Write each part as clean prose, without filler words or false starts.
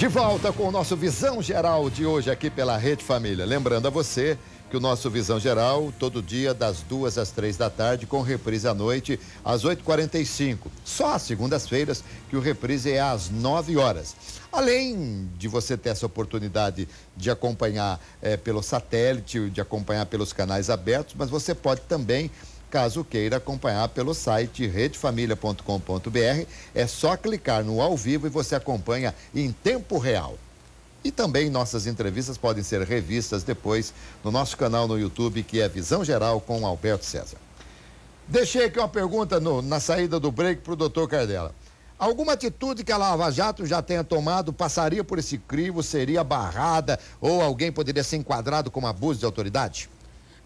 De volta com o nosso Visão Geral de hoje aqui pela Rede Família. Lembrando a você que o nosso Visão Geral, todo dia das 2 às 3 da tarde, com reprise à noite às 8h45. Só às segundas-feiras que o reprise é às 9 horas. Além de você ter essa oportunidade de acompanhar pelo satélite, de acompanhar pelos canais abertos, mas você pode também, caso queira, acompanhar pelo site redefamilia.com.br. É só clicar no ao vivo e você acompanha em tempo real. E também nossas entrevistas podem ser revistas depois no nosso canal no YouTube, que é Visão Geral com Alberto César. Deixei aqui uma pergunta na saída do break para o doutor Cardella. Alguma atitude que a Lava Jato já tenha tomado passaria por esse crivo, seria barrada ou alguém poderia ser enquadrado como abuso de autoridade?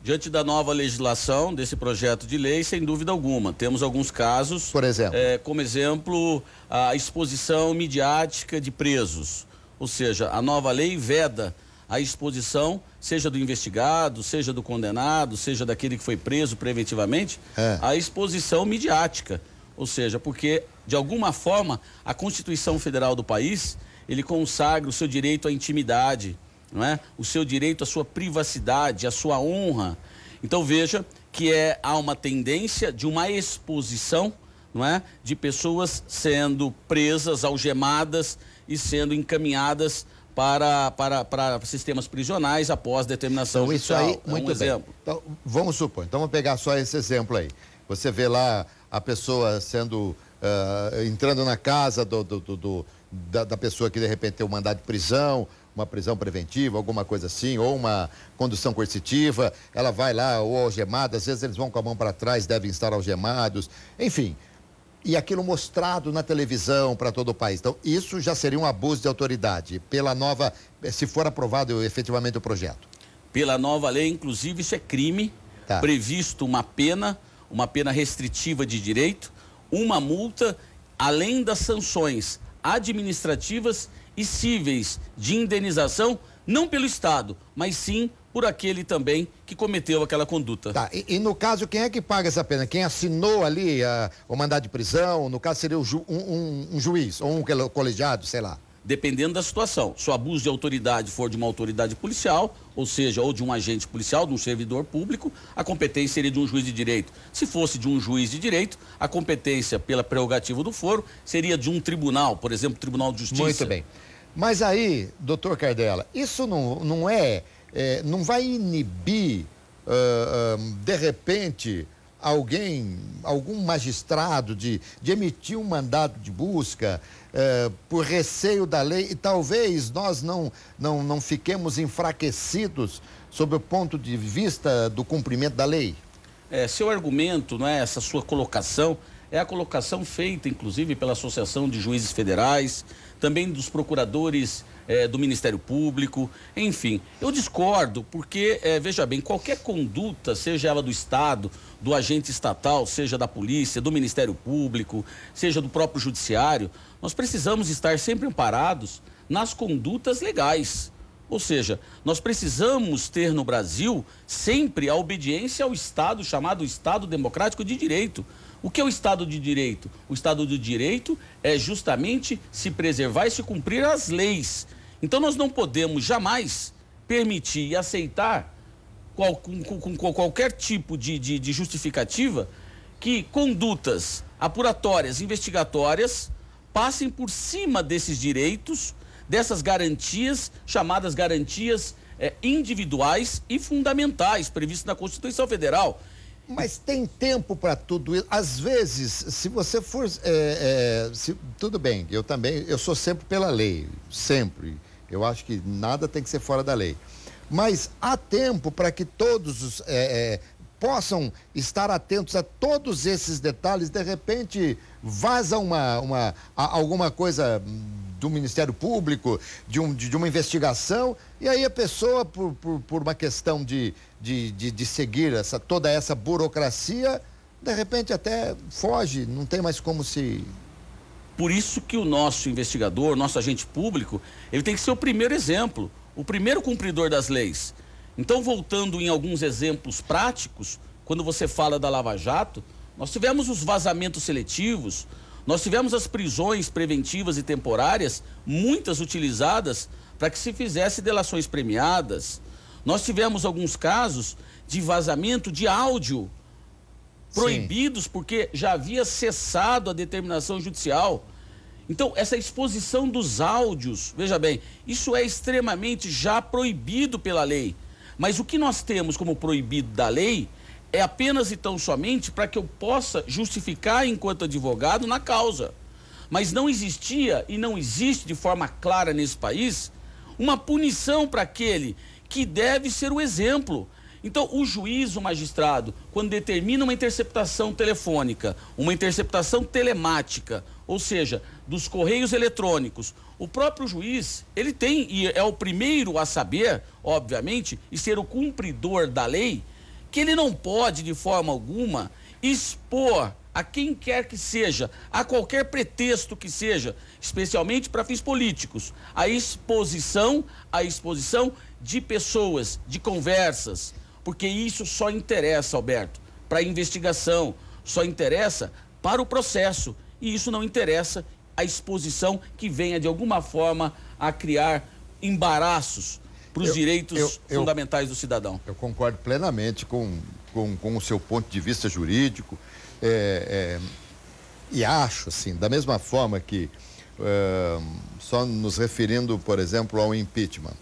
Diante da nova legislação desse projeto de lei, sem dúvida alguma, temos alguns casos. Por exemplo? Como exemplo, a exposição midiática de presos. Ou seja, a nova lei veda a exposição, seja do investigado, seja do condenado, seja daquele que foi preso preventivamente, a exposição midiática. Ou seja, porque, de alguma forma, a Constituição Federal do país, ele consagra o seu direito à intimidade, não é? O seu direito à sua privacidade, à sua honra. Então veja que há uma tendência de uma exposição, não é? De pessoas sendo presas, algemadas e sendo encaminhadas para sistemas prisionais após determinação judicial. Isso aí, muito bem. Então, vamos supor, então vamos pegar só esse exemplo aí. Você vê lá a pessoa sendo, entrando na casa da pessoa que de repente tem um mandado de prisão, uma prisão preventiva, alguma coisa assim, ou uma condução coercitiva, ela vai lá, ou algemada, às vezes eles vão com a mão para trás, devem estar algemados, enfim. E aquilo mostrado na televisão para todo o país. Então, isso já seria um abuso de autoridade, pela nova, se for aprovado efetivamente o projeto. Pela nova lei, inclusive, isso é crime, previsto uma pena restritiva de direito, uma multa, além das sanções administrativas e cíveis de indenização, não pelo Estado, mas sim por aquele também que cometeu aquela conduta. E no caso, quem é que paga essa pena? Quem assinou ali o mandado de prisão? No caso, seria um juiz ou um colegiado, sei lá. Dependendo da situação. Se o abuso de autoridade for de uma autoridade policial, ou seja, ou de um agente policial, de um servidor público, a competência seria de um juiz de direito. Se fosse de um juiz de direito, a competência pela prerrogativa do foro seria de um tribunal, por exemplo, Tribunal de Justiça. Muito bem. Mas aí, doutor Cardella, isso não vai inibir, de repente, algum magistrado de emitir um mandado de busca por receio da lei e talvez nós não fiquemos enfraquecidos sob o ponto de vista do cumprimento da lei? Seu argumento, não é essa sua colocação, é a colocação feita, inclusive, pela Associação de Juízes Federais, também dos procuradores do Ministério Público, enfim. Eu discordo porque, veja bem, qualquer conduta, seja ela do Estado, do agente estatal, seja da polícia, do Ministério Público, seja do próprio Judiciário, nós precisamos estar sempre amparados nas condutas legais. Ou seja, nós precisamos ter no Brasil sempre a obediência ao Estado, chamado Estado Democrático de Direito. O que é o Estado de Direito? O Estado de Direito é justamente se preservar e se cumprir as leis. Então nós não podemos jamais permitir e aceitar com qualquer tipo de justificativa que condutas apuratórias, investigatórias, passem por cima desses direitos, dessas garantias, chamadas garantias individuais e fundamentais, previstas na Constituição Federal. Mas tem tempo para tudo isso. Às vezes, se você for... tudo bem, eu sou sempre pela lei, sempre. Eu acho que nada tem que ser fora da lei. Mas há tempo para que todos possam estar atentos a todos esses detalhes. De repente, vaza alguma coisa do Ministério Público, de uma investigação, e aí a pessoa, por uma questão de seguir toda essa burocracia, de repente até foge, não tem mais como se... Por isso que o nosso investigador, nosso agente público, ele tem que ser o primeiro exemplo, o primeiro cumpridor das leis. Então, voltando em alguns exemplos práticos, quando você fala da Lava Jato, nós tivemos os vazamentos seletivos, Nós tivemos as prisões preventivas e temporárias, muitas utilizadas para que se fizesse delações premiadas. Nós tivemos alguns casos de vazamento de áudio proibidos porque já havia cessado a determinação judicial. Então, essa exposição dos áudios, veja bem, isso é extremamente já proibido pela lei. Mas o que nós temos como proibido da lei é apenas e tão somente para que eu possa justificar enquanto advogado na causa. Mas não existia e não existe de forma clara nesse país uma punição para aquele que deve ser o exemplo. Então, o juiz, o magistrado, quando determina uma interceptação telefônica, uma interceptação telemática, ou seja, dos correios eletrônicos, o próprio juiz, ele tem, e é o primeiro a saber, obviamente, e ser o cumpridor da lei, que ele não pode, de forma alguma, expor a quem quer que seja, a qualquer pretexto que seja, especialmente para fins políticos, a exposição de pessoas, de conversas, porque isso só interessa, Alberto, para a investigação, só interessa para o processo, e isso não interessa a exposição que venha de alguma forma a criar embaraços para os direitos fundamentais do cidadão. Eu concordo plenamente com o seu ponto de vista jurídico, e acho, assim, da mesma forma que, só nos referindo, por exemplo, ao impeachment.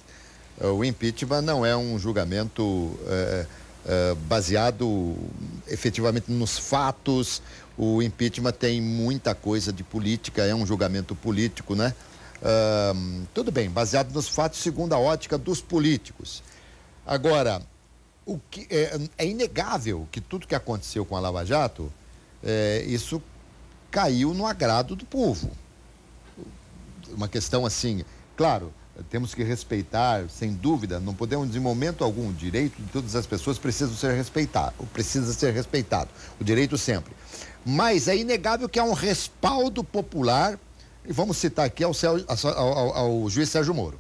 O impeachment não é um julgamento baseado efetivamente nos fatos. O impeachment tem muita coisa de política, é um julgamento político, né? Tudo bem, baseado nos fatos segundo a ótica dos políticos. Agora, o que é inegável que tudo que aconteceu com a Lava Jato, isso caiu no agrado do povo. Uma questão assim, claro, temos que respeitar, sem dúvida, não podemos de momento algum, o direito de todas as pessoas precisa ser respeitado, o direito sempre. Mas é inegável que há um respaldo popular, e vamos citar aqui ao juiz Sérgio Moro.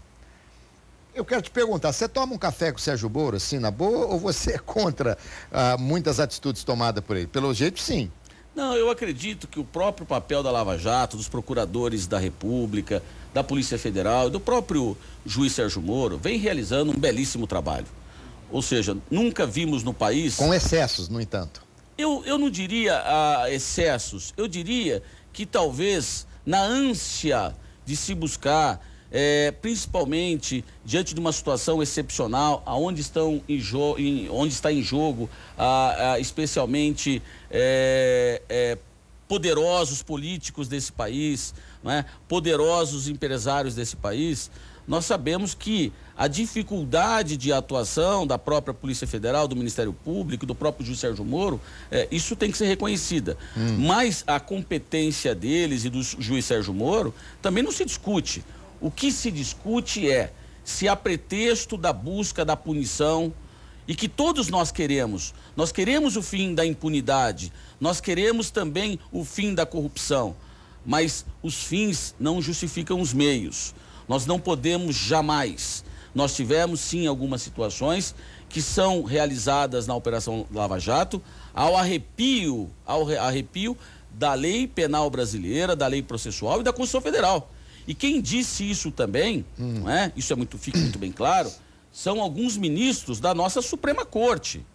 Eu quero te perguntar, você toma um café com o Sérgio Moro, assim, na boa, ou você é contra muitas atitudes tomadas por ele? Pelo jeito, sim. Não, eu acredito que o próprio papel da Lava Jato, dos procuradores da República, da Polícia Federal e do próprio juiz Sérgio Moro vem realizando um belíssimo trabalho. Ou seja, nunca vimos no país... Com excessos, no entanto. Eu não diria excessos, eu diria que talvez na ânsia de se buscar, principalmente diante de uma situação excepcional, onde está em jogo especialmente poderosos políticos desse país, né? Poderosos empresários desse país, nós sabemos que a dificuldade de atuação da própria Polícia Federal, do Ministério Público, do próprio juiz Sérgio Moro, isso tem que ser reconhecida. Mas a competência deles e do juiz Sérgio Moro também não se discute. O que se discute é se há pretexto da busca da punição, e que todos nós queremos o fim da impunidade, nós queremos também o fim da corrupção, mas os fins não justificam os meios. Nós não podemos jamais. Nós tivemos sim algumas situações que são realizadas na Operação Lava Jato ao arrepio da lei penal brasileira, da lei processual e da Constituição Federal. E quem disse isso também, não é? Isso fica muito bem claro, são alguns ministros da nossa Suprema Corte.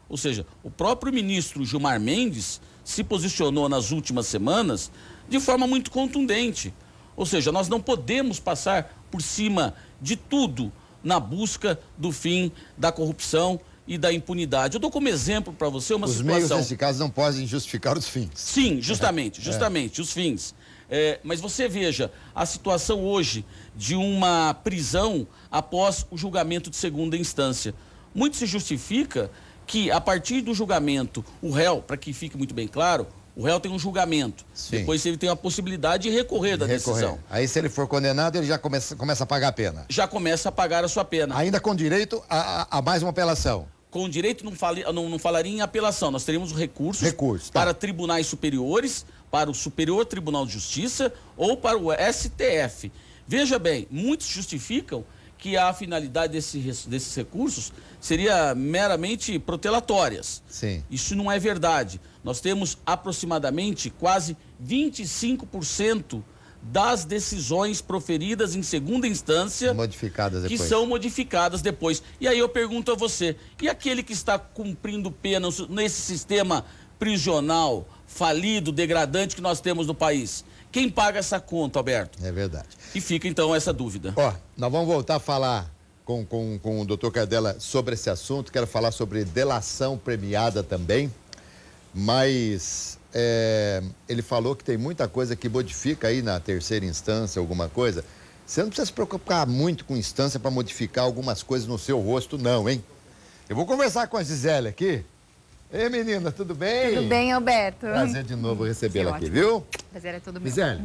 Ou seja, o próprio ministro Gilmar Mendes se posicionou nas últimas semanas de forma muito contundente. Ou seja, nós não podemos passar por cima de tudo na busca do fim da corrupção e da impunidade. Eu dou como exemplo para você uma situação... Os meios, nesse caso, não podem justificar os fins. Sim, justamente, os fins. Mas você veja a situação hoje de uma prisão após o julgamento de segunda instância. Muito se justifica que, a partir do julgamento, o réu, para que fique muito bem claro, o réu tem um julgamento. Sim. Depois ele tem a possibilidade de recorrer da decisão. Aí, se ele for condenado, ele já começa a pagar a pena. Já começa a pagar a sua pena. Ainda com direito a mais uma apelação. Com direito, não falaria em apelação. Nós teríamos recursos para tribunais superiores, para o Superior Tribunal de Justiça ou para o STF. Veja bem, muitos justificam que a finalidade desses recursos seria meramente protelatórias. Sim. Isso não é verdade. Nós temos aproximadamente quase 25% das decisões proferidas em segunda instância modificadas depois. Que são modificadas depois. E aí eu pergunto a você, e aquele que está cumprindo pena nesse sistema prisional falido, degradante que nós temos no país? Quem paga essa conta, Alberto? É verdade. E fica então essa dúvida. Ó, nós vamos voltar a falar com o doutor Cardella sobre esse assunto. Quero falar sobre delação premiada também, mas ele falou que tem muita coisa que modifica aí na terceira instância, alguma coisa. Você não precisa se preocupar muito com instância para modificar algumas coisas no seu rosto, não, hein? Eu vou conversar com a Gisele aqui. Ei, menina, tudo bem? Tudo bem, Alberto? Prazer de novo recebê-la aqui, viu? Prazer é todo meu. Gisele,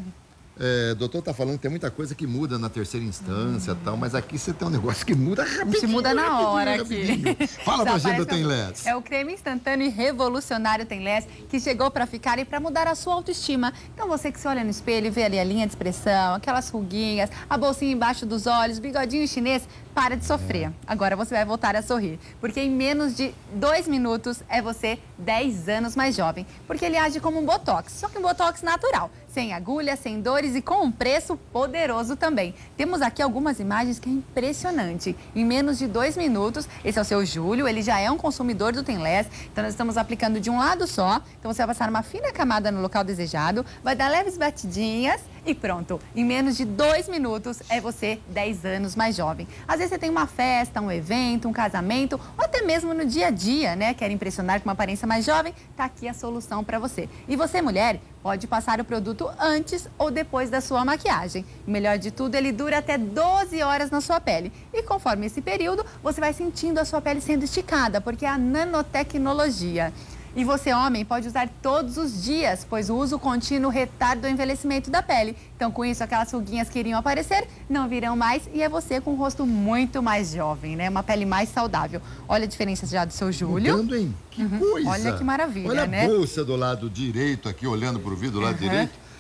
o doutor tá falando que tem muita coisa que muda na terceira instância e tal, mas aqui você tem um negócio que muda rapidinho. Se muda na hora aqui. Fala pra gente do Tenless. É o creme instantâneo e revolucionário Tenless que chegou pra ficar e pra mudar a sua autoestima. Então você que se olha no espelho e vê ali a linha de expressão, aquelas ruguinhas, a bolsinha embaixo dos olhos, bigodinho chinês, para de sofrer. Agora você vai voltar a sorrir, porque em menos de 2 minutos é você 10 anos mais jovem, porque ele age como um botox, só que um botox natural, sem agulha, sem dores e com um preço poderoso também. Temos aqui algumas imagens que é impressionante. Em menos de 2 minutos, esse é o seu Júlio, ele já é um consumidor do Tenless, então nós estamos aplicando de um lado só, então você vai passar uma fina camada no local desejado, vai dar leves batidinhas e pronto. Em menos de 2 minutos é você 10 anos mais jovem. Às vezes você tem uma festa, um evento, um casamento, ou até mesmo no dia a dia, né? Quer impressionar com uma aparência mais jovem? Tá aqui a solução para você. E você, mulher, pode passar o produto antes ou depois da sua maquiagem. E melhor de tudo, ele dura até 12 horas na sua pele. E conforme esse período, você vai sentindo a sua pele sendo esticada, porque é a nanotecnologia. E você, homem, pode usar todos os dias, pois o uso contínuo retarda o envelhecimento da pele. Então, com isso, aquelas ruguinhas que iriam aparecer não virão mais e é você com um rosto muito mais jovem, né? Uma pele mais saudável. Olha a diferença já do seu Júlio. Mudando, hein? Que coisa! Olha que maravilha, olha, né? Olha a bolsa do lado direito aqui, olhando para o vidro do lado direito.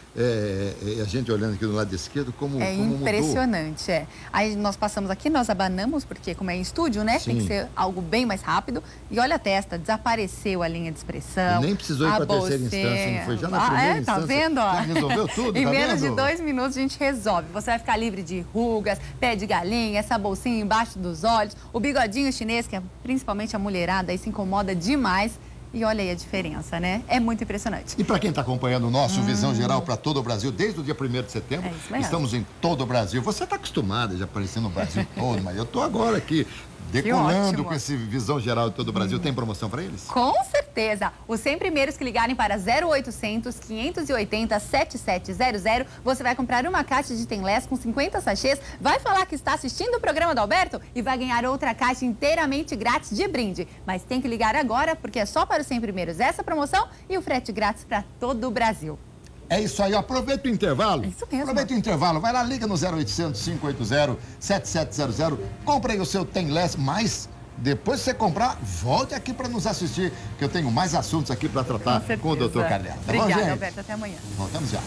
A gente olhando aqui do lado esquerdo, como impressionante, mudou. Aí nós passamos aqui, nós abanamos, porque como é em estúdio, né? Sim. Tem que ser algo bem mais rápido. E olha a testa, desapareceu a linha de expressão. E nem precisou ir para a terceira instância, não foi? Já na primeira instância. Tá vendo? Ó? Já resolveu tudo, Em tá menos vendo? de 2 minutos a gente resolve. Você vai ficar livre de rugas, pé de galinha, essa bolsinha embaixo dos olhos, o bigodinho chinês, que principalmente a mulherada aí se incomoda demais. E olha aí a diferença, né? É muito impressionante. E para quem está acompanhando o nosso Visão Geral para todo o Brasil, desde o dia 1º de setembro, estamos em todo o Brasil. Você está acostumada já aparecendo no Brasil todo, mas eu estou agora aqui decolando com esse Visão Geral de todo o Brasil. Tem promoção para eles? Com certeza! Os 100 primeiros que ligarem para 0800 580 7700, você vai comprar uma caixa de Tenless com 50 sachês, vai falar que está assistindo o programa do Alberto e vai ganhar outra caixa inteiramente grátis de brinde. Mas tem que ligar agora, porque é só para os 100 primeiros essa promoção e o frete grátis para todo o Brasil. É isso aí, aproveita o intervalo. É isso mesmo. Aproveita o intervalo, vai lá, liga no 0800 580 7700, compra aí o seu Tenless, mas depois que você comprar, volte aqui para nos assistir, que eu tenho mais assuntos aqui para tratar com o doutor Cardella. Tá Obrigada, bom, gente? Alberto, até amanhã. Voltamos já.